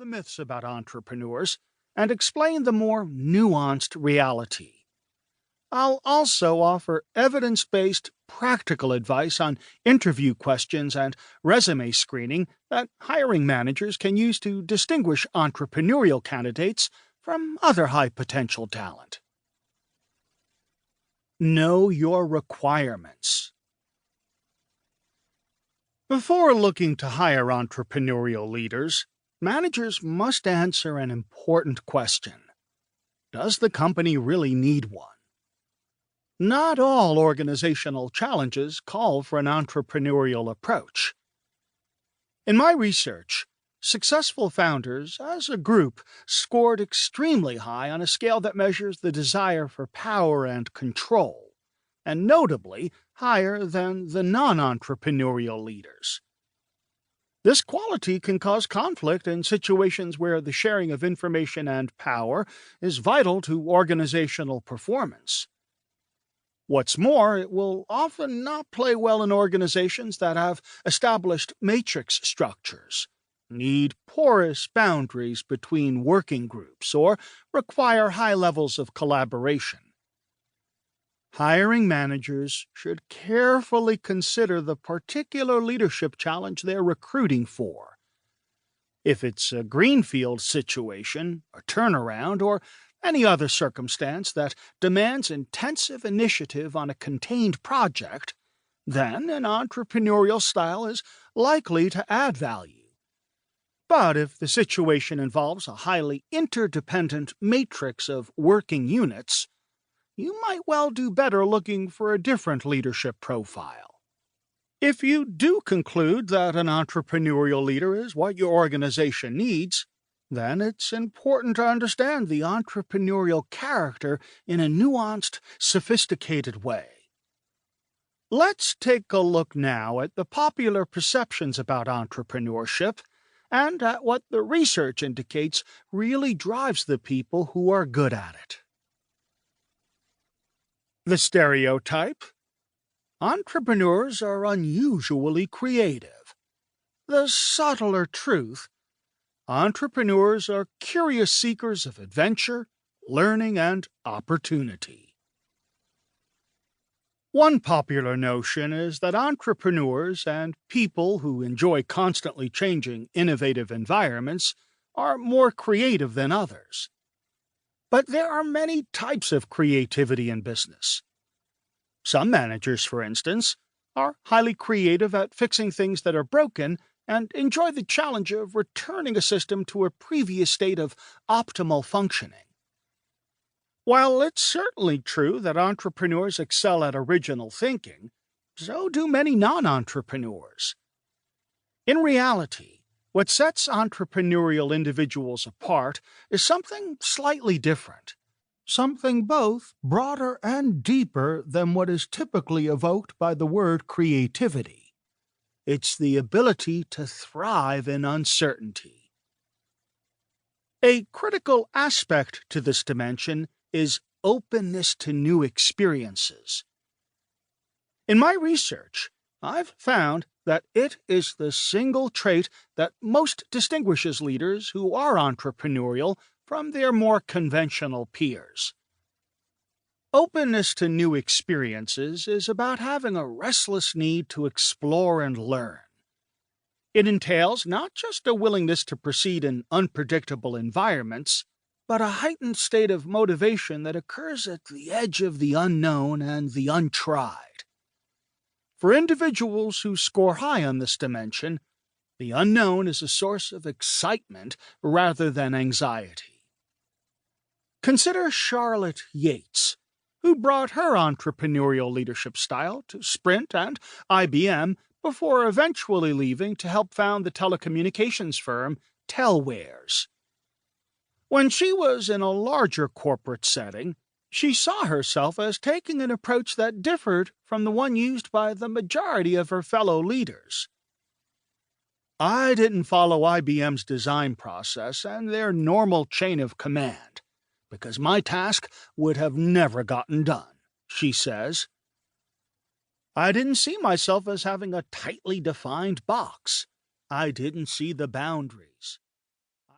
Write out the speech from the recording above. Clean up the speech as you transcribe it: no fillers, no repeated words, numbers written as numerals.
the myths about entrepreneurs and explain the more nuanced reality. I'll also offer evidence-based, practical advice on interview questions and resume screening that hiring managers can use to distinguish entrepreneurial candidates from other high-potential talent. Know your requirements. Before looking to hire entrepreneurial leaders, managers must answer an important question. Does the company really need one? Not all organizational challenges call for an entrepreneurial approach. In my research, successful founders, as a group, scored extremely high on a scale that measures the desire for power and control, and notably higher than the non-entrepreneurial leaders. This quality can cause conflict in situations where the sharing of information and power is vital to organizational performance. What's more, it will often not play well in organizations that have established matrix structures, need porous boundaries between working groups, or require high levels of collaboration. Hiring managers should carefully consider the particular leadership challenge they're recruiting for. If it's a greenfield situation, a turnaround, or any other circumstance that demands intensive initiative on a contained project, then an entrepreneurial style is likely to add value. But if the situation involves a highly interdependent matrix of working units, you might well do better looking for a different leadership profile. If you do conclude that an entrepreneurial leader is what your organization needs, then it's important to understand the entrepreneurial character in a nuanced, sophisticated way. Let's take a look now at the popular perceptions about entrepreneurship and at what the research indicates really drives the people who are good at it. The stereotype: entrepreneurs are unusually creative. The subtler truth: entrepreneurs are curious seekers of adventure, learning, and opportunity. One popular notion is that entrepreneurs and people who enjoy constantly changing, innovative environments are more creative than others. But there are many types of creativity in business. Some managers, for instance, are highly creative at fixing things that are broken and enjoy the challenge of returning a system to a previous state of optimal functioning. While it's certainly true that entrepreneurs excel at original thinking, so do many non-entrepreneurs. In reality, what sets entrepreneurial individuals apart is something slightly different, something both broader and deeper than what is typically evoked by the word creativity. It's the ability to thrive in uncertainty. A critical aspect to this dimension is openness to new experiences. In my research, I've found that it is the single trait that most distinguishes leaders who are entrepreneurial from their more conventional peers. Openness to new experiences is about having a restless need to explore and learn. It entails not just a willingness to proceed in unpredictable environments, but a heightened state of motivation that occurs at the edge of the unknown and the untried. For individuals who score high on this dimension, the unknown is a source of excitement rather than anxiety. Consider Charlotte Yates, who brought her entrepreneurial leadership style to Sprint and IBM before eventually leaving to help found the telecommunications firm Telwares. When she was in a larger corporate setting, she saw herself as taking an approach that differed from the one used by the majority of her fellow leaders. I didn't follow IBM's design process and their normal chain of command, because my task would have never gotten done, she says. I didn't see myself as having a tightly defined box. I didn't see the boundaries.